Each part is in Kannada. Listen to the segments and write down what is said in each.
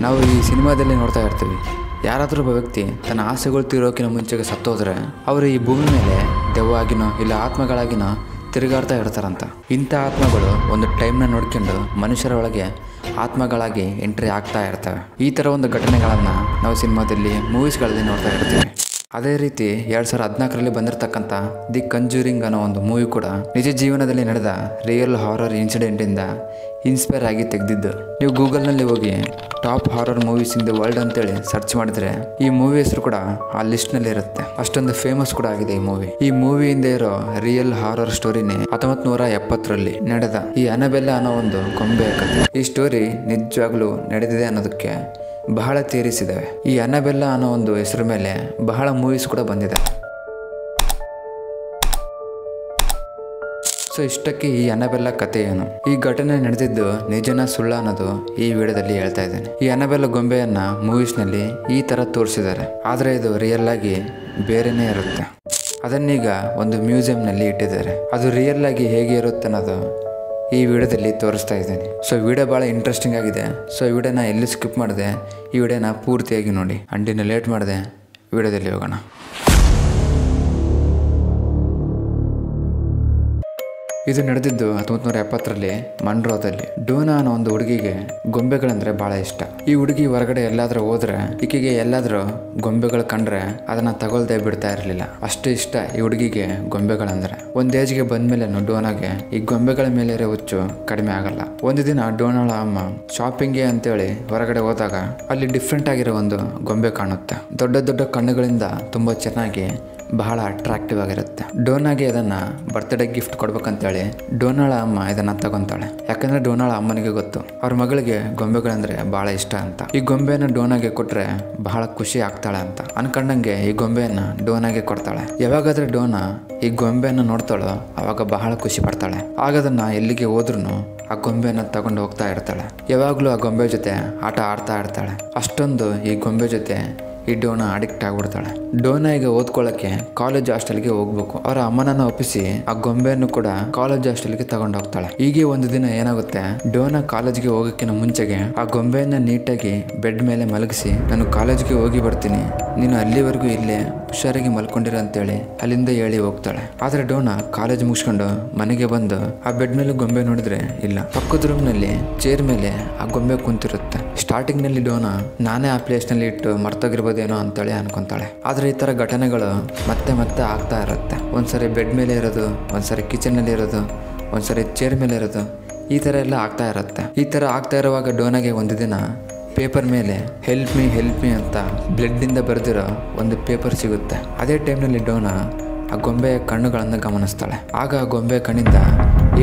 ನಾವು ಈ ಸಿನಿಮಾದಲ್ಲಿ ನೋಡ್ತಾ ಇರ್ತೀವಿ, ಯಾರಾದರೂ ಒಬ್ಬ ವ್ಯಕ್ತಿ ತನ್ನ ಆಸೆಗಳು ತೀರೋಕಿನ ಮುಂಚೆಗೆ ಸತ್ತೋದ್ರೆ ಅವರು ಈ ಭೂಮಿ ಮೇಲೆ ದೆವ್ವ ಆಗಿನೋ ಇಲ್ಲ ಆತ್ಮಗಳಾಗಿನೋ ತಿರುಗಾಡ್ತಾ ಇರ್ತಾರಂತ. ಇಂಥ ಆತ್ಮಗಳು ಒಂದು ಟೈಮ್ನ ನೋಡ್ಕೊಂಡು ಮನುಷ್ಯರ ಒಳಗೆ ಆತ್ಮಗಳಾಗಿ ಎಂಟ್ರಿ ಆಗ್ತಾ ಇರ್ತವೆ. ಈ ಥರ ಒಂದು ಘಟನೆಗಳನ್ನು ನಾವು ಸಿನಿಮಾದಲ್ಲಿ ಮೂವೀಸ್ಗಳಲ್ಲಿ ನೋಡ್ತಾ ಇರ್ತೀವಿ. ಅದೇ ರೀತಿ 2014ರಲ್ಲಿ ಬಂದಿರತಕ್ಕಂಥ ದಿ ಕಂಜೂರಿಂಗ್ ಅನ್ನೋ ಒಂದು ಮೂವಿ ಕೂಡ ನಿಜ ಜೀವನದಲ್ಲಿ ನಡೆದ ರಿಯಲ್ ಹಾರರ್ ಇನ್ಸಿಡೆಂಟಿಂದ ಇನ್ಸ್ಪೈರ್ ಆಗಿ ತೆಗೆದಿದ್ದು. ನೀವು ಗೂಗಲ್ನಲ್ಲಿ ಹೋಗಿ top horror movies in the world ಅಂತೇಳಿ ಸರ್ಚ್ ಮಾಡಿದ್ರೆ ಈ ಮೂವಿ ಹೆಸರು ಕೂಡ ಆ ಲಿಸ್ಟ್ನಲ್ಲಿ ಇರುತ್ತೆ. ಅಷ್ಟೊಂದು ಫೇಮಸ್ ಕೂಡ ಆಗಿದೆ ಈ ಮೂವಿ. ಈ ಮೂವಿಯಿಂದ ಇರೋ ರಿಯಲ್ ಹಾರರ್ ಸ್ಟೋರಿನೇ 1970ರಲ್ಲಿ ನಡೆದ ಈ ಅನಬೆಲ್ಲಾ ಅನ್ನೋ ಒಂದು ಗೊಂಬೆ ಕಥೆ. ಈ ಸ್ಟೋರಿ ನಿಜವಾಗ್ಲೂ ನಡೆದಿದೆ ಅನ್ನೋದಕ್ಕೆ ಬಹಳ ಥಿಯರೀಸ್ ಇದಾವೆ. ಈ ಅನಬೆಲ್ಲಾ ಅನ್ನೋ ಒಂದು ಹೆಸರು ಮೇಲೆ ಬಹಳ ಮೂವೀಸ್ ಕೂಡ ಬಂದಿದೆ. ಸೊ ಇಷ್ಟಕ್ಕೆ ಈ ಅನಬೆಲ್ಲಾ ಕಥೆ ಏನು, ಈ ಘಟನೆ ನಡೆದಿದ್ದು ನಿಜನ ಸುಳ್ಳ ಅನ್ನೋದು ಈ ವಿಡಿಯೋದಲ್ಲಿ ಹೇಳ್ತಾ ಇದ್ದೇನೆ. ಈ ಅನಬೆಲ್ಲಾ ಗೊಂಬೆಯನ್ನ ಮೂವೀಸ್ನಲ್ಲಿ ಈ ತರ ತೋರಿಸಿದ್ದಾರೆ, ಆದರೆ ಇದು ರಿಯಲ್ ಆಗಿ ಬೇರೆನೇ ಇರುತ್ತೆ. ಅದನ್ನೀಗ ಒಂದು ಮ್ಯೂಸಿಯಂನಲ್ಲಿ ಇಟ್ಟಿದ್ದಾರೆ. ಅದು ರಿಯಲ್ ಆಗಿ ಹೇಗೆ ಇರುತ್ತೆ ಅನ್ನೋದು ಈ ವಿಡಿಯೋದಲ್ಲಿ ತೋರಿಸ್ತಾ ಇದ್ದೀನಿ. ಸೊ ವಿಡಿಯೋ ಭಾಳ ಇಂಟ್ರೆಸ್ಟಿಂಗ್ ಆಗಿದೆ. ಸೊ ಈ ವಿಡಿಯೋನ ಎಲ್ಲಿ ಸ್ಕಿಪ್ ಮಾಡಿದೆ, ಈ ವಿಡಿಯೋನ ಪೂರ್ತಿಯಾಗಿ ನೋಡಿ. ಅಂಡಿನ ಲೇಟ್ ಮಾಡಿದೆ, ವಿಡಿಯೋದಲ್ಲಿ ಹೋಗೋಣ. ಇದು ನಡೆದಿದ್ದು 1970ರಲ್ಲಿ ಮನ್ರೋದಲ್ಲಿ. ಡೋನಾ ಅನ್ನೋ ಒಂದು ಹುಡುಗಿಗೆ ಗೊಂಬೆಗಳಂದ್ರೆ ಬಹಳ ಇಷ್ಟ. ಈ ಹುಡುಗಿ ಹೊರಗಡೆ ಎಲ್ಲಾದ್ರೂ ಹೋದ್ರೆ ಈಕೆಗೆ ಎಲ್ಲಾದ್ರೂ ಗೊಂಬೆಗಳು ಕಂಡ್ರೆ ಅದನ್ನ ತಗೊಳ್ದೆ ಬಿಡ್ತಾ ಇರಲಿಲ್ಲ. ಅಷ್ಟು ಇಷ್ಟ ಈ ಹುಡುಗಿಗೆ ಗೊಂಬೆಗಳಂದ್ರೆ. ಒಂದ್ ಏಜ್ಗೆ ಬಂದ್ಮೇಲೆ ಡೋನಾಗೆ ಈ ಗೊಂಬೆಗಳ ಮೇಲೆ ಇರೋ ಹುಚ್ಚು ಕಡಿಮೆ ಆಗಲ್ಲ. ಒಂದು ದಿನ ಡೋನಾಳ ಅಮ್ಮ ಶಾಪಿಂಗ್ಗೆ ಅಂತೇಳಿ ಹೊರಗಡೆ ಹೋದಾಗ ಅಲ್ಲಿ ಡಿಫ್ರೆಂಟ್ ಆಗಿರೋ ಒಂದು ಗೊಂಬೆ ಕಾಣುತ್ತೆ. ದೊಡ್ಡ ದೊಡ್ಡ ಕಣ್ಣುಗಳಿಂದ ತುಂಬಾ ಚೆನ್ನಾಗಿ ಬಹಳ ಅಟ್ರಾಕ್ಟಿವ್ ಆಗಿರುತ್ತೆ. ಡೋನಾಗೆ ಅದನ್ನ ಬರ್ತ್ಡೇ ಗಿಫ್ಟ್ ಕೊಡ್ಬೇಕಂತೇಳಿ ಡೋನಾಳ ಅಮ್ಮ ಇದನ್ನ ತಗೊಂತಾಳೆ. ಯಾಕಂದ್ರೆ ಡೋನಾಳ ಅಮ್ಮನಿಗೆ ಗೊತ್ತು ಅವ್ರ ಮಗಳಿಗೆ ಗೊಂಬೆಗಳಂದ್ರೆ ಬಹಳ ಇಷ್ಟ ಅಂತ. ಈ ಗೊಂಬೆಯನ್ನ ಡೋನಾಗೆ ಕೊಟ್ರೆ ಬಹಳ ಖುಷಿ ಆಗ್ತಾಳೆ ಅಂತ ಅನ್ಕೊಂಡಂಗೆ ಈ ಗೊಂಬೆಯನ್ನ ಡೋನಾಗೆ ಕೊಡ್ತಾಳೆ. ಯಾವಾಗಾದ್ರೆ ಡೋನಾ ಈ ಗೊಂಬೆಯನ್ನ ನೋಡ್ತಾಳೋ ಅವಾಗ ಬಹಳ ಖುಷಿ ಪಡ್ತಾಳೆ. ಆಗದನ್ನ ಎಲ್ಲಿಗೆ ಹೋದ್ರೂ ಆ ಗೊಂಬೆಯನ್ನ ತಗೊಂಡು ಹೋಗ್ತಾ ಇರ್ತಾಳೆ. ಯಾವಾಗ್ಲೂ ಆ ಗೊಂಬೆ ಜೊತೆ ಆಟ ಆಡ್ತಾ ಇರ್ತಾಳೆ. ಅಷ್ಟೊಂದು ಈ ಗೊಂಬೆ ಜೊತೆ ಈ ಡೋನಾ ಅಡಿಕ್ಟ್ ಆಗ್ಬಿಡ್ತಾಳೆ. ಡೋನಾ ಈಗ ಓದ್ಕೊಳ್ಳಕ್ಕೆ ಕಾಲೇಜ್ ಹಾಸ್ಟೆಲ್ಗೆ ಹೋಗ್ಬೇಕು. ಅವರ ಅಮ್ಮನನ್ನ ಒಪ್ಪಿಸಿ ಆ ಗೊಂಬೆಯನ್ನು ಕೂಡ ಕಾಲೇಜ್ ಹಾಸ್ಟೆಲ್ಗೆ ತಗೊಂಡು ಹೋಗ್ತಾಳೆ. ಹೀಗೆ ಒಂದು ದಿನ ಏನಾಗುತ್ತೆ, ಡೋನಾ ಕಾಲೇಜ್ಗೆ ಹೋಗಕ್ಕಿಂತ ಮುಂಚೆಗೆ ಆ ಗೊಂಬೆಯನ್ನ ನೀಟಾಗಿ ಬೆಡ್ ಮೇಲೆ ಮಲಗಿಸಿ ನಾನು ಕಾಲೇಜ್ಗೆ ಹೋಗಿ ಬರ್ತೀನಿ, ನೀನು ಅಲ್ಲಿವರೆಗೂ ಇಲ್ಲೇ ಹುಷಾರಾಗಿ ಮಲ್ಕೊಂಡಿರ ಅಂತೇಳಿ ಅಲ್ಲಿಂದ ಹೇಳಿ ಹೋಗ್ತಾಳೆ. ಆದ್ರೆ ಡೋನಾ ಕಾಲೇಜ್ ಮುಗಿಸ್ಕೊಂಡು ಮನೆಗೆ ಬಂದು ಆ ಬೆಡ್ ಮೇಲೆ ಗೊಂಬೆ ನೋಡಿದ್ರೆ ಇಲ್ಲ, ಪಕ್ಕದ ರೂಮ್ ನಲ್ಲಿ ಚೇರ್ ಮೇಲೆ ಆ ಗೊಂಬೆ ಕುಂತಿರುತ್ತೆ. ಸ್ಟಾರ್ಟಿಂಗ್ ನಲ್ಲಿ ಡೋನಾ ನಾನೇ ಆ ಪ್ಲೇಸ್ ನಲ್ಲಿ ಇಟ್ಟು ಮರ್ತೋಗಿರ್ಬೋದೇನೋ ಅಂತೇಳಿ ಅನ್ಕೊಂತಾಳೆ. ಆದ್ರೆ ಈ ತರ ಘಟನೆಗಳು ಮತ್ತೆ ಮತ್ತೆ ಆಗ್ತಾ ಇರುತ್ತೆ. ಒಂದ್ಸರಿ ಬೆಡ್ ಮೇಲೆ ಇರೋದು, ಒಂದ್ಸರಿ ಕಿಚನ್ ನಲ್ಲಿ ಇರೋದು, ಒಂದ್ಸರಿ ಚೇರ್ ಮೇಲೆ ಇರೋದು, ಈ ತರ ಎಲ್ಲ ಆಗ್ತಾ ಇರುತ್ತೆ. ಈ ತರ ಆಗ್ತಾ ಇರುವಾಗ ಡೋನಾಗೆ ಒಂದು ದಿನ ಪೇಪರ್ ಮೇಲೆ ಹೆಲ್ಪ್ ಮೀ ಅಂತ ಬ್ಲಡ್ ಇಂದ ಬರೆದಿರೋ ಒಂದು ಪೇಪರ್ ಸಿಗುತ್ತೆ. ಅದೇ ಟೈಮ್ನಲ್ಲಿ ಡೋನಾ ಆ ಗೊಂಬೆಯ ಕಣ್ಣುಗಳನ್ನು ಗಮನಿಸ್ತಾಳೆ. ಆಗ ಆ ಗೊಂಬೆ ಕಣ್ಣಿಂದ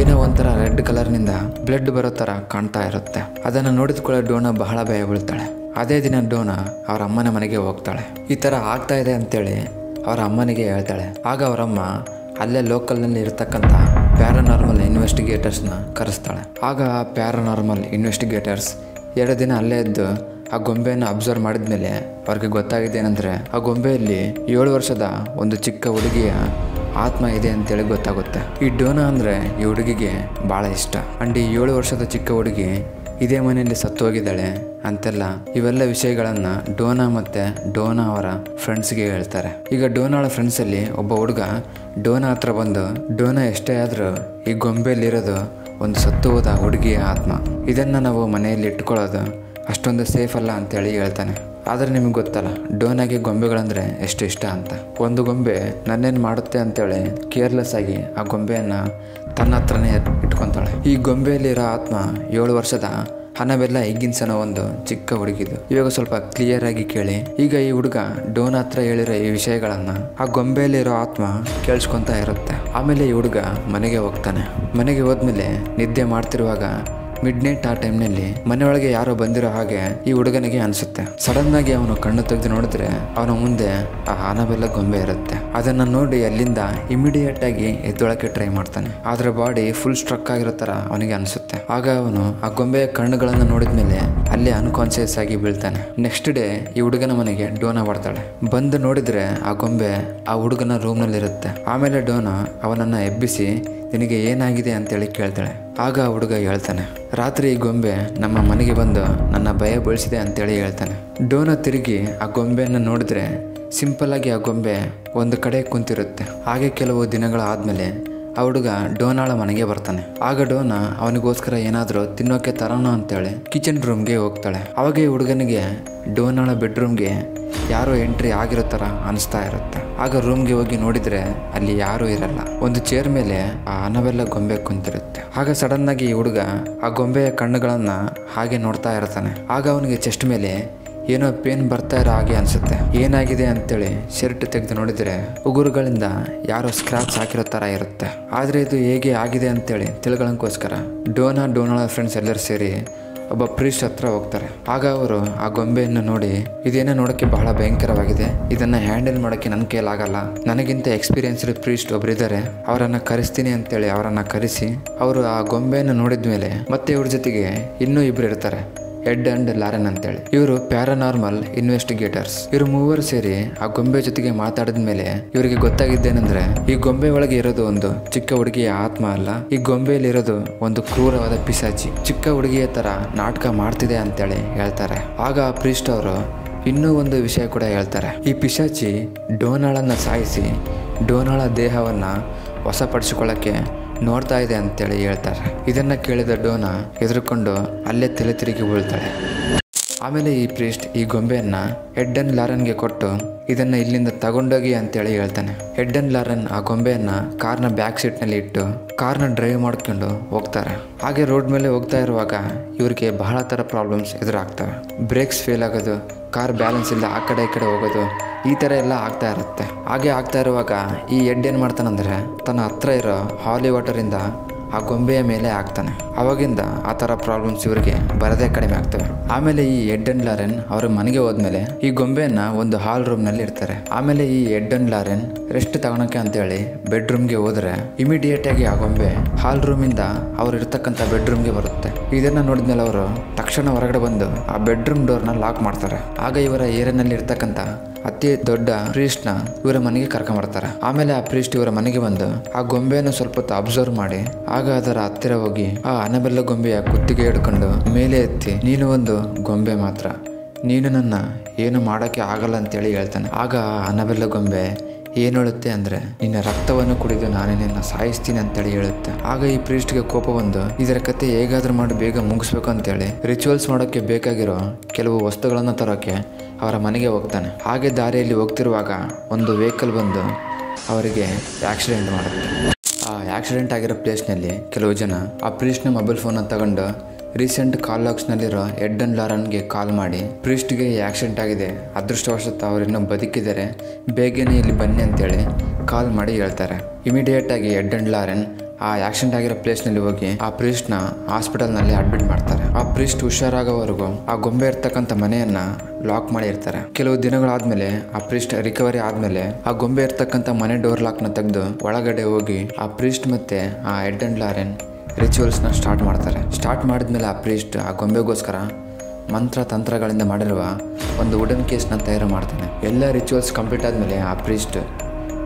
ಏನೋ ಒಂಥರ ರೆಡ್ ಕಲರ್ನಿಂದ ಬ್ಲಡ್ ಬರೋ ತರ ಕಾಣ್ತಾ ಇರುತ್ತೆ. ಅದನ್ನು ನೋಡಿದ್ಕೊಳ್ಳೋ ಡೋನಾ ಬಹಳ ಭಯ ಬೀಳ್ತಾಳೆ. ಅದೇ ದಿನ ಡೋನಾ ಅವರ ಅಮ್ಮನ ಮನೆಗೆ ಹೋಗ್ತಾಳೆ. ಈ ತರ ಆಗ್ತಾ ಇದೆ ಅಂತೇಳಿ ಅವರ ಅಮ್ಮನಿಗೆ ಹೇಳ್ತಾಳೆ. ಆಗ ಅವರಮ್ಮ ಅಲ್ಲೇ ಲೋಕಲ್ನಲ್ಲಿ ಇರತಕ್ಕಂಥ ಪ್ಯಾರಾನಾರ್ಮಲ್ ಇನ್ವೆಸ್ಟಿಗೇಟರ್ಸ್ನ ಕರೆಸ್ತಾಳೆ. ಆಗ ಆ ಪ್ಯಾರಾನಾರ್ಮಲ್ ಇನ್ವೆಸ್ಟಿಗೇಟರ್ಸ್ 2 ದಿನ ಅಲ್ಲೇ ಇದ್ದು ಆ ಗೊಂಬೆಯನ್ನು ಅಬ್ಸರ್ವ್ ಮಾಡಿದ್ಮೇಲೆ ಅವ್ರಿಗೆ ಗೊತ್ತಾಗಿದ್ದೇನೆಂದ್ರೆ ಆ ಗೊಂಬೆಯಲ್ಲಿ 7 ವರ್ಷದ ಒಂದು ಚಿಕ್ಕ ಹುಡುಗಿಯ ಆತ್ಮ ಇದೆ ಅಂತೇಳಿ ಗೊತ್ತಾಗುತ್ತೆ. ಈ ಡೋನಾ ಅಂದ್ರೆ ಈ ಹುಡುಗಿಗೆ ಬಹಳ ಇಷ್ಟ. ಅಂಡ್ ಈ 7 ವರ್ಷದ ಚಿಕ್ಕ ಹುಡುಗಿ ಇದೇ ಮನೆಯಲ್ಲಿ ಸತ್ತು ಹೋಗಿದ್ದಾಳೆ ಅಂತೆಲ್ಲ ಇವೆಲ್ಲ ವಿಷಯಗಳನ್ನ ಡೋನಾ ಮತ್ತೆ ಡೋನಾ ಅವರ ಫ್ರೆಂಡ್ಸ್ಗೆ ಹೇಳ್ತಾರೆ. ಈಗ ಡೋನಾಳ ಫ್ರೆಂಡ್ಸ್ ಅಲ್ಲಿ ಒಬ್ಬ ಹುಡುಗ ಡೋನಾ ಹತ್ರ ಬಂದು, ಡೋನಾ ಎಷ್ಟೇ ಆದ್ರೂ ಈ ಗೊಂಬೆಯಲ್ಲಿರೋದು ಒಂದು ಸತ್ತು ಹೋದ ಹುಡುಗಿಯ ಆತ್ಮ, ಇದನ್ನ ನಾವು ಮನೆಯಲ್ಲಿ ಇಟ್ಕೊಳ್ಳೋದು ಅಷ್ಟೊಂದು ಸೇಫ್ ಅಲ್ಲ ಅಂತೇಳಿ ಹೇಳ್ತಾನೆ. ಆದರೆ ನಿಮಗೆ ಗೊತ್ತಲ್ಲ ಡೋನಾಗೆ ಗೊಂಬೆಗಳಂದ್ರೆ ಎಷ್ಟು ಇಷ್ಟ ಅಂತ. ಒಂದು ಗೊಂಬೆ ನನ್ನೇನು ಮಾಡುತ್ತೆ ಅಂತೇಳಿ ಕೇರ್ಲೆಸ್ ಆಗಿ ಆ ಗೊಂಬೆಯನ್ನ ತನ್ನ ಹತ್ರನೇ ಇಟ್ಕೊತಾಳೆ. ಈ ಗೊಂಬೆಯಲ್ಲಿರೋ ಆತ್ಮ 7 ವರ್ಷದ ಅನಬೆಲ್ಲಾ ಹಿಗ್ಗಿನ್ಸ್ ಅನ್ನೋ ಒಂದು ಚಿಕ್ಕ ಹುಡುಗಿದು. ಇವಾಗ ಸ್ವಲ್ಪ ಕ್ಲಿಯರ್ ಆಗಿ ಕೇಳಿ. ಈಗ ಈ ಹುಡುಗ ಡೋನಾ ಹತ್ರ ಹೇಳಿರೋ ಈ ವಿಷಯಗಳನ್ನ ಆ ಗೊಂಬೆಯಲ್ಲಿರೋ ಆತ್ಮ ಕೇಳಿಸ್ಕೊಂತ ಇರುತ್ತೆ. ಆಮೇಲೆ ಈ ಹುಡುಗ ಮನೆಗೆ ಹೋಗ್ತಾನೆ. ಮನೆಗೆ ಹೋದ್ಮೇಲೆ ನಿದ್ದೆ ಮಾಡ್ತಿರುವಾಗ ಮಿಡ್ ನೈಟ್ ಆ ಟೈಮ್ನಲ್ಲಿ ಮನೆಯೊಳಗೆ ಯಾರೋ ಬಂದಿರೋ ಹಾಗೆ ಈ ಹುಡುಗನಿಗೆ ಅನಿಸುತ್ತೆ. ಸಡನ್ ಆಗಿ ಅವನು ಕಣ್ಣು ತೆಗೆದು ನೋಡಿದ್ರೆ ಅವನ ಮುಂದೆ ಆ ಅನಬೆಲ್ಲಾ ಗೊಂಬೆ ಇರುತ್ತೆ. ಅದನ್ನ ನೋಡಿ ಅಲ್ಲಿಂದ ಇಮಿಡಿಯೇಟ್ ಆಗಿ ಎದ್ದೊಳಕ್ಕೆ ಟ್ರೈ ಮಾಡ್ತಾನೆ. ಆದ್ರೆ ಬಾಡಿ ಫುಲ್ ಸ್ಟ್ರಕ್ ಆಗಿರೋ ತರ ಅವನಿಗೆ ಅನಿಸುತ್ತೆ. ಆಗ ಅವನು ಆ ಗೊಂಬೆಯ ಕಣ್ಣುಗಳನ್ನು ನೋಡಿದ್ಮೇಲೆ ಅಲ್ಲೇ ಅನ್ಕಾನ್ಸಿಯಸ್ ಆಗಿ ಬೀಳ್ತಾನೆ. ನೆಕ್ಸ್ಟ್ ಡೇ ಈ ಹುಡುಗನ ಮನೆಗೆ ಡೋನಾ ಬರ್ತಾಳೆ. ಬಂದು ನೋಡಿದ್ರೆ ಆ ಗೊಂಬೆ ಆ ಹುಡುಗನ ರೂಮ್ ನಲ್ಲಿ ಇರುತ್ತೆ. ಆಮೇಲೆ ಡೋನಾ ಅವನನ್ನ ಎಬ್ಬಿಸಿ ನಿನಗೆ ಏನಾಗಿದೆ ಅಂತೇಳಿ ಕೇಳ್ತಾಳೆ. ಆಗ ಆ ಹುಡುಗ ಹೇಳ್ತಾನೆ, ರಾತ್ರಿ ಈ ಗೊಂಬೆ ನಮ್ಮ ಮನೆಗೆ ಬಂದು ನನ್ನ ಭಯ ಬೀಳಿಸಿದೆ ಅಂತೇಳಿ ಹೇಳ್ತಾನೆ. ಡೋನಾ ತಿರುಗಿ ಆ ಗೊಂಬೆಯನ್ನು ನೋಡಿದ್ರೆ ಸಿಂಪಲ್ ಆಗಿ ಆ ಗೊಂಬೆ ಒಂದು ಕಡೆ ಕುಂತಿರುತ್ತೆ. ಹಾಗೆ ಕೆಲವು ದಿನಗಳ ಆದ್ಮೇಲೆ ಆ ಹುಡುಗ ಡೋನಾಳ ಮನೆಗೆ ಬರ್ತಾನೆ. ಆಗ ಡೋನಾ ಅವನಿಗೋಸ್ಕರ ಏನಾದರೂ ತಿನ್ನೋಕೆ ತರೋಣ ಅಂತೇಳಿ ಕಿಚನ್ ರೂಮ್ಗೆ ಹೋಗ್ತಾಳೆ. ಅವಾಗ ಈ ಹುಡುಗನಿಗೆ ಡೋನಾಳ ಬೆಡ್ರೂಮ್ಗೆ ಯಾರೋ ಎಂಟ್ರಿ ಆಗಿರೋ ಥರ ಅನಿಸ್ತಾ ಇರುತ್ತೆ. ಆಗ ರೂಮ್ಗೆ ಹೋಗಿ ನೋಡಿದ್ರೆ ಅಲ್ಲಿ ಯಾರೂ ಇರಲ್ಲ. ಒಂದು ಚೇರ್ ಮೇಲೆ ಆ ಅನಬೆಲ್ಲ ಗೊಂಬೆ ಕುಂತಿರುತ್ತೆ. ಆಗ ಸಡನ್ ಆಗಿ ಈ ಹುಡುಗ ಆ ಗೊಂಬೆಯ ಕಣ್ಣುಗಳನ್ನ ಹಾಗೆ ನೋಡ್ತಾ ಇರ್ತಾನೆ. ಆಗ ಅವನಿಗೆ ಚೆಸ್ಟ್ ಮೇಲೆ ಏನೋ ಪೇನ್ ಬರ್ತಾ ಇರೋ ಹಾಗೆ ಅನ್ಸುತ್ತೆ. ಏನಾಗಿದೆ ಅಂತೇಳಿ ಶರ್ಟ್ ತೆಗೆದು ನೋಡಿದ್ರೆ ಉಗುರುಗಳಿಂದ ಯಾರೋ ಸ್ಕ್ರಾಚ್ ಹಾಕಿರೋ ತರ ಇರುತ್ತೆ. ಆದ್ರೆ ಇದು ಹೇಗೆ ಆಗಿದೆ ಅಂತೇಳಿ ತಿಳ್ಕೊಳ್ಳೋಕ್ಕೋಸ್ಕರ ಡೋನಾಳ ಫ್ರೆಂಡ್ಸ್ ಎಲ್ಲರೂ ಸೇರಿ ಒಬ್ಬ ಪ್ರೀಸ್ಟ್ ಹತ್ರ ಹೋಗ್ತಾರೆ. ಆಗ ಅವರು ಆ ಗೊಂಬೆಯನ್ನು ನೋಡಿ, ಇದೇನೋ ನೋಡೋಕ್ಕೆ ಬಹಳ ಭಯಂಕರವಾಗಿದೆ, ಇದನ್ನ ಹ್ಯಾಂಡಲ್ ಮಾಡೋಕ್ಕೆ ನನ್ನ ಕೈಲಾಗಲ್ಲ, ನನಗಿಂತ ಎಕ್ಸ್ಪೀರಿಯನ್ಸ್ಡ್ ಪ್ರೀಸ್ಟ್ ಒಬ್ಬರಿದ್ದಾರೆ, ಅವರನ್ನು ಕರೆಸ್ತೀನಿ ಅಂತೇಳಿ ಅವರನ್ನು ಕರೆಸಿ ಅವರು ಆ ಗೊಂಬೆಯನ್ನು ನೋಡಿದ್ಮೇಲೆ ಮತ್ತೆ ಇವ್ರ ಜೊತೆಗೆ ಇನ್ನೂ ಇಬ್ರು ಇರ್ತಾರೆ, ಎಡ್ ಅಂಡ್ ಲಾರೆನ್ ಅಂತೇಳಿ. ಇವರು ಪ್ಯಾರಾನಾರ್ಮಲ್ ಇನ್ವೆಸ್ಟಿಗೇಟರ್ಸ್. ಇವರು ಮೂವರು ಸೇರಿ ಆ ಗೊಂಬೆ ಜೊತೆಗೆ ಮಾತಾಡಿದ ಮೇಲೆ ಇವರಿಗೆ ಗೊತ್ತಾಗಿದ್ದೇನೆಂದ್ರೆ ಈ ಗೊಂಬೆ ಒಳಗೆ ಇರೋದು ಒಂದು ಚಿಕ್ಕ ಹುಡುಗಿಯ ಆತ್ಮ ಅಲ್ಲ, ಈ ಗೊಂಬೆಯಲ್ಲಿ ಇರೋದು ಒಂದು ಕ್ರೂರವಾದ ಪಿಶಾಚಿ, ಚಿಕ್ಕ ಹುಡುಗಿಯ ತರ ನಾಟಕ ಮಾಡ್ತಿದೆ ಅಂತೇಳಿ ಹೇಳ್ತಾರೆ. ಆಗ ಆ ಪ್ರೀಸ್ಟ್ ಅವರು ಇನ್ನೂ ಒಂದು ವಿಷಯ ಕೂಡ ಹೇಳ್ತಾರೆ. ಈ ಪಿಶಾಚಿ ಡೋನಾಳನ್ನ ಸಾಯಿಸಿ ಡೋನಾಳ ದೇಹವನ್ನ ವಶಪಡಿಸಿಕೊಳ್ಳಕ್ಕೆ ನೋಡ್ತಾ ಇದೆ ಅಂತೇಳಿ ಹೇಳ್ತಾರೆ. ಇದನ್ನ ಕೇಳಿದ ಡೋನಾ ಹೆದರ್ಕೊಂಡು ಅಲ್ಲೇ ತಲೆ ತಿರುಗಿ ಬೀಳ್ತಾಳೆ. ಆಮೇಲೆ ಈ ಪ್ರೀಸ್ಟ್ ಈ ಗೊಂಬೆಯನ್ನ ಎಡ್ ಅಂಡ್ ಲಾರೆನ್ಗೆ ಕೊಟ್ಟು ಇದನ್ನ ಇಲ್ಲಿಂದ ತಗೊಂಡೋಗಿ ಅಂತೇಳಿ ಹೇಳ್ತಾನೆ. ಎಡ್ ಅಂಡ್ ಲಾರೆನ್ ಆ ಗೊಂಬೆಯನ್ನ ಕಾರ್ನ ಬ್ಯಾಕ್ ಸೀಟ್ ನಲ್ಲಿ ಇಟ್ಟು ಕಾರ್ನ ಡ್ರೈವ್ ಮಾಡ್ಕೊಂಡು ಹೋಗ್ತಾರೆ. ಹಾಗೆ ರೋಡ್ ಮೇಲೆ ಹೋಗ್ತಾ ಇರುವಾಗ ಇವ್ರಿಗೆ ಬಹಳ ತರ ಪ್ರಾಬ್ಲಮ್ಸ್ ಎದುರಾಗ್ತವೆ. ಬ್ರೇಕ್ಸ್ ಫೇಲ್ ಆಗೋದು, ಕಾರ್ ಬ್ಯಾಲೆನ್ಸ್ ಇಲ್ಲ ಆ ಕಡೆ ಈ ಕಡೆ ಹೋಗೋದು, ಈ ಥರ ಎಲ್ಲ ಆಗ್ತಾ ಇರುತ್ತೆ. ಹಾಗೆ ಆಗ್ತಾ ಇರುವಾಗ ಈ ಎಡ್ ಏನು ಮಾಡ್ತಾನಂದ್ರೆ ತನ್ನ ಹತ್ರ ಇರೋ ಹಾಲಿ ವಾಟರಿಂದ ಆ ಗೊಂಬೆಯ ಮೇಲೆ ಹಾಕ್ತಾನೆ. ಅವಾಗಿಂದ ಆ ಥರ ಪ್ರಾಬ್ಲಮ್ಸ್ ಇವರಿಗೆ ಬರದೇ ಕಡಿಮೆ ಆಗ್ತವೆ. ಆಮೇಲೆ ಈ ಎಡ್ ಅಂಡ್ ಲಾರೆನ್ ಅವ್ರ ಮನೆಗೆ ಹೋದ್ಮೇಲೆ ಈ ಗೊಂಬೆಯನ್ನ ಒಂದು ಹಾಲ್ ರೂಮ್ ನಲ್ಲಿ ಇಡ್ತಾರೆ. ಆಮೇಲೆ ಈ ಎಡ್ ಅಂಡ್ ಲಾರೆನ್ ರೆಸ್ಟ್ ತಗೊಳಕ್ಕೆ ಅಂತೇಳಿ ಬೆಡ್ರೂಮ್ಗೆ ಹೋದ್ರೆ ಇಮಿಡಿಯೇಟ್ ಆಗಿ ಆ ಗೊಂಬೆ ಹಾಲ್ ರೂಮಿಂದ ಅವ್ರು ಇರ್ತಕ್ಕಂಥ ಬೆಡ್ರೂಮ್ಗೆ ಬರುತ್ತೆ. ಇದನ್ನ ನೋಡಿದ್ಮೇಲೆ ಅವರು ತಕ್ಷಣ ಹೊರಗಡೆ ಬಂದು ಆ ಬೆಡ್ರೂಮ್ ಡೋರ್ನ ಲಾಕ್ ಮಾಡ್ತಾರೆ. ಆಗ ಇವರ ಏರಿಯಾನಲ್ಲಿ ಇರ್ತಕ್ಕಂಥ ಅತಿ ದೊಡ್ಡ ಪ್ರೀಸ್ಟ್ ನ ಇವರ ಮನೆಗೆ ಕರ್ಕೊಂಡ್ಬರ್ತಾರೆ. ಆಮೇಲೆ ಆ ಪ್ರೀಸ್ಟ್ ಇವರ ಮನೆಗೆ ಬಂದು ಆ ಗೊಂಬೆಯನ್ನು ಸ್ವಲ್ಪ ಹೊತ್ತು ಅಬ್ಸರ್ವ್ ಮಾಡಿ ಆಗ ಅದರ ಹತ್ತಿರ ಹೋಗಿ ಆ ಅನಬೆಲ್ಲ ಗೊಂಬೆಯ ಕುತ್ತಿಗೆ ಹಿಡ್ಕೊಂಡು ಮೇಲೆ ಎತ್ತಿ, ನೀನು ಒಂದು ಗೊಂಬೆ ಮಾತ್ರ, ನೀನು ನನ್ನ ಏನು ಮಾಡೋಕ್ಕೆ ಆಗಲ್ಲ ಅಂತೇಳಿ ಹೇಳ್ತಾನೆ. ಆಗ ಅನಬೆಲ್ಲ ಗೊಂಬೆ ಏನು ಹೇಳುತ್ತೆ ಅಂದರೆ, ನಿನ್ನ ರಕ್ತವನ್ನು ಕುಡಿದು ನಾನೇ ನಿನ್ನ ಸಾಯಿಸ್ತೀನಿ ಅಂತೇಳಿ ಹೇಳುತ್ತೆ. ಆಗ ಈ ಪ್ರೀಸ್ಟ್ಗೆ ಕೋಪ ಬಂದು ಇದರ ಕತೆ ಹೇಗಾದ್ರೂ ಮಾಡಿ ಬೇಗ ಮುಗಿಸ್ಬೇಕು ಅಂತೇಳಿ ರಿಚುವಲ್ಸ್ ಮಾಡೋಕ್ಕೆ ಬೇಕಾಗಿರೋ ಕೆಲವು ವಸ್ತುಗಳನ್ನು ತರೋಕ್ಕೆ ಅವರ ಮನೆಗೆ ಹೋಗ್ತಾನೆ. ಹಾಗೆ ದಾರಿಯಲ್ಲಿ ಹೋಗ್ತಿರುವಾಗ ಒಂದು ವೆಹಿಕಲ್ ಬಂದು ಅವರಿಗೆ ಆಕ್ಸಿಡೆಂಟ್ ಮಾಡುತ್ತೆ. ಆ ಆಕ್ಸಿಡೆಂಟ್ ಆಗಿರೋ ಪ್ಲೇಸ್ನಲ್ಲಿ ಕೆಲವು ಜನ ಆ ಪ್ರೀಸ್ಟ್ನ ಮೊಬೈಲ್ ಫೋನನ್ನು ತಗೊಂಡು ರೀಸೆಂಟ್ ಕಾಲ್ ಲಾಕ್ಸ್ನಲ್ಲಿರೋ ಎಡ್ ಅಂಡ್ ಲಾರೆನ್ಗೆ ಕಾಲ್ ಮಾಡಿ ಪ್ರೀಸ್ಟ್ಗೆ ಈ ಆಕ್ಸಿಡೆಂಟ್ ಆಗಿದೆ, ಅದೃಷ್ಟವಶಾತ್ ಅವರಿನ್ನೂ ಬದುಕಿದ್ದಾರೆ, ಬೇಗನೆ ಇಲ್ಲಿ ಬನ್ನಿ ಅಂತೇಳಿ ಕಾಲ್ ಮಾಡಿ ಹೇಳ್ತಾರೆ. ಇಮಿಡಿಯೇಟ್ ಆಗಿ ಎಡ್ ಅಂಡ್ ಲಾರೆನ್ ಆ ಆಕ್ಸಿಡೆಂಟ್ ಆಗಿರೋ ಪ್ಲೇಸ್ನಲ್ಲಿ ಹೋಗಿ ಆ ಪ್ರೀಸ್ಟ್ನ ಹಾಸ್ಪಿಟಲ್ನಲ್ಲಿ ಅಡ್ಮಿಟ್ ಮಾಡ್ತಾರೆ. ಆ ಪ್ರೀಸ್ಟ್ ಹುಷಾರಾಗೋವರೆಗೂ ಆ ಗೊಂಬೆ ಇರ್ತಕ್ಕಂಥ ಮನೆಯನ್ನ ಲಾಕ್ ಮಾಡಿ ಇರ್ತಾರೆ. ಕೆಲವು ದಿನಗಳಾದ್ಮೇಲೆ ಆ ಪ್ರೀಸ್ಟ್ ರಿಕವರಿ ಆದ್ಮೇಲೆ ಆ ಗೊಂಬೆ ಇರ್ತಕ್ಕಂಥ ಮನೆ ಡೋರ್ ಲಾಕ್ನ ತೆಗೆದು ಒಳಗಡೆ ಹೋಗಿ ಆ ಪ್ರೀಸ್ಟ್ ಮತ್ತೆ ಆ ಎಡ್ ಅಂಡ್ ಲಾರೆನ್ ರಿಚುವಲ್ಸ್ನ ಸ್ಟಾರ್ಟ್ ಮಾಡ್ತಾರೆ. ಸ್ಟಾರ್ಟ್ ಮಾಡಿದ್ಮೇಲೆ ಆ ಪ್ರೀಸ್ಟ್ ಆ ಗೊಂಬೆಗೋಸ್ಕರ ಮಂತ್ರ ತಂತ್ರಗಳಿಂದ ಮಾಡಿರುವ ಒಂದು ವುಡನ್ ಕೇಸ್ನ ತಯಾರು ಮಾಡ್ತಾನೆ. ಎಲ್ಲ ರಿಚುವಲ್ಸ್ ಕಂಪ್ಲೀಟ್ ಆದಮೇಲೆ ಆ ಪ್ರೀಸ್ಟ್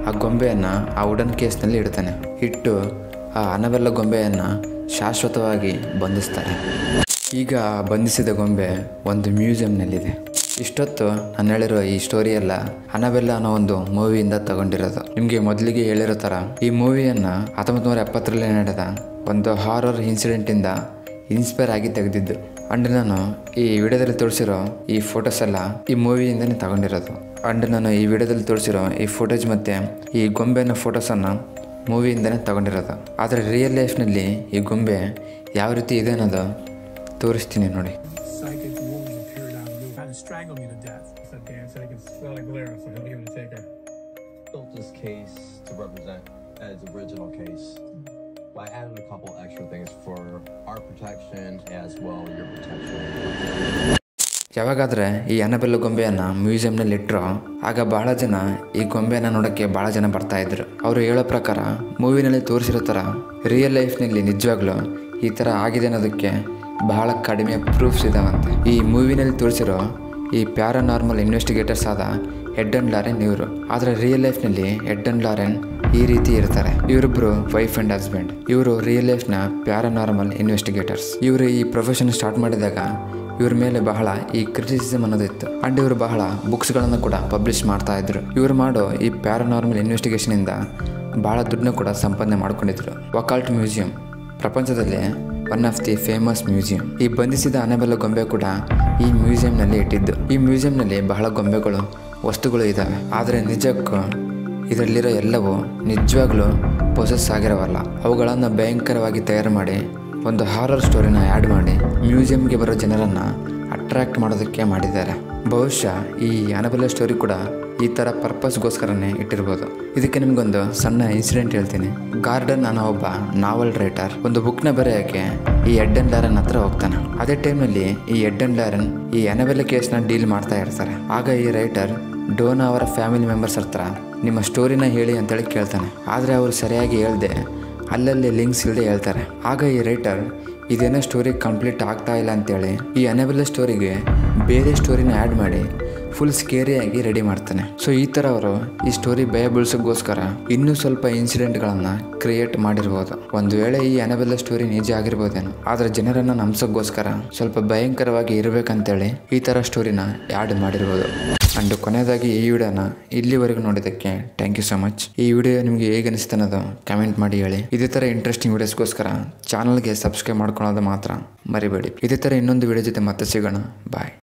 ಆ ಗೊಂಬೆಯನ್ನು ಆ ವುಡನ್ ಕೇಸ್ನಲ್ಲಿ ಇಡ್ತಾನೆ. ಇಟ್ಟು ಆ ಅನಬೆಲ್ಲ ಗೊಂಬೆಯನ್ನು ಶಾಶ್ವತವಾಗಿ ಬಂಧಿಸ್ತಾರೆ. ಈಗ ಬಂಧಿಸಿದ ಗೊಂಬೆ ಒಂದು ಮ್ಯೂಸಿಯಂನಲ್ಲಿದೆ. ಇಷ್ಟೊತ್ತು ನಾನು ಹೇಳಿರೋ ಈ ಸ್ಟೋರಿ ಎಲ್ಲ ಅನಬೆಲ್ಲ ಅನ್ನೋ ಒಂದು ಮೂವಿಯಿಂದ ತಗೊಂಡಿರೋದು. ನಿಮಗೆ ಮೊದಲಿಗೆ ಹೇಳಿರೋ ಥರ ಈ ಮೂವಿಯನ್ನು 1970ರಲ್ಲಿ ನಡೆದ ಒಂದು ಹಾರರ್ ಇನ್ಸಿಡೆಂಟಿಂದ ಇನ್ಸ್ಪೈರ್ ಆಗಿ ತೆಗೆದಿದ್ದು. ಅಂಡ್ ನಾನು ಈ ವಿಡಿಯೋದಲ್ಲಿ ತೋರಿಸಿರೋ ಈ ಫೋಟೋಸ್ ಎಲ್ಲ ಈ ಮೂವಿಯಿಂದನೇ ತಗೊಂಡಿರೋದು. ಅಂಡ್ ನಾನು ಈ ವಿಡಿಯೋದಲ್ಲಿ ತೋರಿಸಿರೋ ಈ ಫೋಟೋಸ್ ಮತ್ತು ಈ ಗೊಂಬೆನ ಫೋಟೋಸನ್ನು ಮೂವಿಯಿಂದನೇ ತಗೊಂಡಿರೋದು. ಆದರೆ ರಿಯಲ್ ಲೈಫ್ನಲ್ಲಿ ಈ ಗೊಂಬೆ ಯಾವ ರೀತಿ ಇದೆ ಅನ್ನೋದು ತೋರಿಸ್ತೀನಿ ನೋಡಿ. Strangle me to death. Said Dan said he could smell like glare, so he'll be able to take her. Built this case to represent as original case. I added a couple extra things for our protection as well your protection. ಯಾವಾಗಾದರೆ ಈ ಅನಬೆಲ್ಲ ಗೊಂಬೆಯನ್ನು ಮ್ಯೂಸಿಯಂನಲ್ಲಿ ಇಟ್ಟರು ಆಗ ಬಹಳ ಜನ ಈ ಗೊಂಬೆಯನ್ನು ನೋಡೋಕ್ಕೆ ಬಹಳ ಜನ ಬರ್ತಾಯಿದ್ರು. ಅವರು ಹೇಳೋ ಪ್ರಕಾರ ಮೂವಿನಲ್ಲಿ ತೋರಿಸಿರೋ ಥರ ರಿಯಲ್ ಲೈಫ್ನಲ್ಲಿ ನಿಜವಾಗ್ಲೂ ಈ ಥರ ಆಗಿದೆ ಅನ್ನೋದಕ್ಕೆ ಬಹಳ ಕಡಿಮೆ ಪ್ರೂಫ್ಸ್ ಇದಾವಂತೆ. ಈ ಮೂವಿನಲ್ಲಿ ತೋರಿಸಿರೋ ಈ ಪ್ಯಾರಾನಾರ್ಮಲ್ ಇನ್ವೆಸ್ಟಿಗೇಟರ್ಸ್ ಆದ ಎಡ್ ಅಂಡ್ ಲಾರೆನ್ ಇವರು. ಆದರೆ ರಿಯಲ್ ಲೈಫ್ನಲ್ಲಿ ಎಡ್ ಅಂಡ್ ಲಾರೆನ್ ಈ ರೀತಿ ಇರ್ತಾರೆ. ಇವರಿಬ್ರು ವೈಫ್ ಅಂಡ್ ಹಸ್ಬೆಂಡ್. ಇವರು ರಿಯಲ್ ಲೈಫ್ ನ ಪ್ಯಾರಾನಾರ್ಮಲ್ ಇನ್ವೆಸ್ಟಿಗೇಟರ್ಸ್. ಇವರು ಈ ಪ್ರೊಫೆಷನ್ ಸ್ಟಾರ್ಟ್ ಮಾಡಿದಾಗ ಇವ್ರ ಮೇಲೆ ಬಹಳ ಈ ಕ್ರಿಟಿಸಿಸಮ್ ಅನ್ನೋದಿತ್ತು. ಅಂಡ್ ಇವರು ಬಹಳ ಬುಕ್ಸ್ ಗಳನ್ನು ಕೂಡ ಪಬ್ಲಿಷ್ ಮಾಡ್ತಾ ಇದ್ರು. ಇವರು ಮಾಡೋ ಈ ಪ್ಯಾರಾನಾರ್ಮಲ್ ಇನ್ವೆಸ್ಟಿಗೇಷನ್ ಇಂದ ಬಹಳ ದುಡ್ಡನ್ನು ಕೂಡ ಸಂಪಾದನೆ ಮಾಡ್ಕೊಂಡಿದ್ರು. ವಕಾಲ್ಟ್ ಮ್ಯೂಸಿಯಂ ಪ್ರಪಂಚದಲ್ಲೇ one of the famous museum. ಈ ಬಂಧಿಸಿದ ಅನಬೆಲ್ಲ ಗೊಂಬೆ ಕೂಡ ಈ ಮ್ಯೂಸಿಯಂನಲ್ಲಿ ಇಟ್ಟಿದ್ದು. ಈ ಮ್ಯೂಸಿಯಂನಲ್ಲಿ ಬಹಳ ಗೊಂಬೆಗಳು ವಸ್ತುಗಳು ಇದ್ದಾವೆ. ಆದರೆ ನಿಜಕ್ಕೂ ಇದರಲ್ಲಿರೋ ಎಲ್ಲವೂ ನಿಜವಾಗ್ಲೂ ಪೊಸೆಸ್ ಆಗಿರವಲ್ಲ. ಅವುಗಳನ್ನು ಭಯಂಕರವಾಗಿ ತಯಾರು ಮಾಡಿ ಒಂದು ಹಾರರ್ ಸ್ಟೋರಿನ ಆ್ಯಡ್ ಮಾಡಿ ಮ್ಯೂಸಿಯಂಗೆ ಬರೋ ಜನರನ್ನು ಅಟ್ರಾಕ್ಟ್ ಮಾಡೋದಕ್ಕೆ ಮಾಡಿದ್ದಾರೆ. ಬಹುಶಃ ಈ ಅನಬೆಲ್ಲ ಸ್ಟೋರಿ ಕೂಡ ಈ ಥರ ಪರ್ಪಸ್ಗೋಸ್ಕರನೇ ಇಟ್ಟಿರ್ಬೋದು. ಇದಕ್ಕೆ ನಿಮಗೊಂದು ಸಣ್ಣ ಇನ್ಸಿಡೆಂಟ್ ಹೇಳ್ತೀನಿ. ಗಾರ್ಡನ್ ಅನ್ನೋ ಒಬ್ಬ ನಾವಲ್ ರೈಟರ್ ಒಂದು ಬುಕ್ನ ಬರೆಯೋಕ್ಕೆ ಈ ಎಡ್ ಅಂಡ್ ಲಾರೆನ್ ಹತ್ರ ಹೋಗ್ತಾನೆ. ಅದೇ ಟೈಮ್ನಲ್ಲಿ ಈ ಎಡ್ ಅಂಡ್ ಲಾರೆನ್ ಈ ಅನಬೆಲ್ಲ ಕೇಸ್ನ ಡೀಲ್ ಮಾಡ್ತಾ ಇರ್ತಾರೆ. ಆಗ ಈ ರೈಟರ್ ಡೋನಾ ಅವರ ಫ್ಯಾಮಿಲಿ ಮೆಂಬರ್ಸ್ ಹತ್ರ ನಿಮ್ಮ ಸ್ಟೋರಿನ ಹೇಳಿ ಅಂತೇಳಿ ಕೇಳ್ತಾನೆ. ಆದರೆ ಅವರು ಸರಿಯಾಗಿ ಹೇಳ್ದೆ ಅಲ್ಲಲ್ಲಿ ಲಿಂಕ್ಸ್ ಇಲ್ಲದೆ ಹೇಳ್ತಾರೆ. ಆಗ ಈ ರೈಟರ್ ಇದೇನೋ ಸ್ಟೋರಿ ಕಂಪ್ಲೀಟ್ ಆಗ್ತಾ ಇಲ್ಲ ಅಂತೇಳಿ ಈ ಅನಬೆಲ್ಲ ಸ್ಟೋರಿಗೆ ಬೇರೆ ಸ್ಟೋರಿನ ಆ್ಯಡ್ ಮಾಡಿ ಫುಲ್ ಸ್ಕೇರಿಯಾಗಿ ರೆಡಿ ಮಾಡ್ತಾನೆ. ಸೊ ಈ ಥರ ಅವರು ಈ ಸ್ಟೋರಿ ಭಯ ಬೀಳ್ಸೋಕ್ಕೋಸ್ಕರ ಇನ್ನೂ ಸ್ವಲ್ಪ ಇನ್ಸಿಡೆಂಟ್ಗಳನ್ನು ಕ್ರಿಯೇಟ್ ಮಾಡಿರ್ಬೋದು. ಒಂದು ವೇಳೆ ಈ ಅನಬೆಲ್ಲ ಸ್ಟೋರಿ ನಿಜ ಆಗಿರ್ಬೋದೇನೋ, ಆದರೆ ಜನರನ್ನು ನಂಬಿಸೋಕ್ಕೋಸ್ಕರ ಸ್ವಲ್ಪ ಭಯಂಕರವಾಗಿ ಇರಬೇಕಂತೇಳಿ ಈ ಥರ ಸ್ಟೋರಿನ ಆ್ಯಡ್ ಮಾಡಿರ್ಬೋದು. ಅಂಡ್ ಕೊನೆಯದಾಗಿ ಈ ವಿಡಿಯೋನ ಇಲ್ಲಿವರೆಗೂ ನೋಡಿದ್ದಕ್ಕೆ ಥ್ಯಾಂಕ್ ಯು ಸೊ ಮಚ್. ಈ ವಿಡಿಯೋ ನಿಮಗೆ ಹೇಗೆ ಅನಿಸ್ತು ಅನ್ನೋದು ಕಮೆಂಟ್ ಮಾಡಿ ಹೇಳಿ. ಇದೇ ಥರ ಇಂಟ್ರೆಸ್ಟಿಂಗ್ ವಿಡಿಯೋಸ್ಗೋಸ್ಕರ ಚಾನಲ್ಗೆ ಸಬ್ಸ್ಕ್ರೈಬ್ ಮಾಡ್ಕೊಳ್ಳೋದು ಮಾತ್ರ ಮರಿಬೇಡಿ. ಇದೇ ಥರ ಇನ್ನೊಂದು ವಿಡಿಯೋ ಜೊತೆ ಮತ್ತೆ ಸಿಗೋಣ. ಬಾಯ್.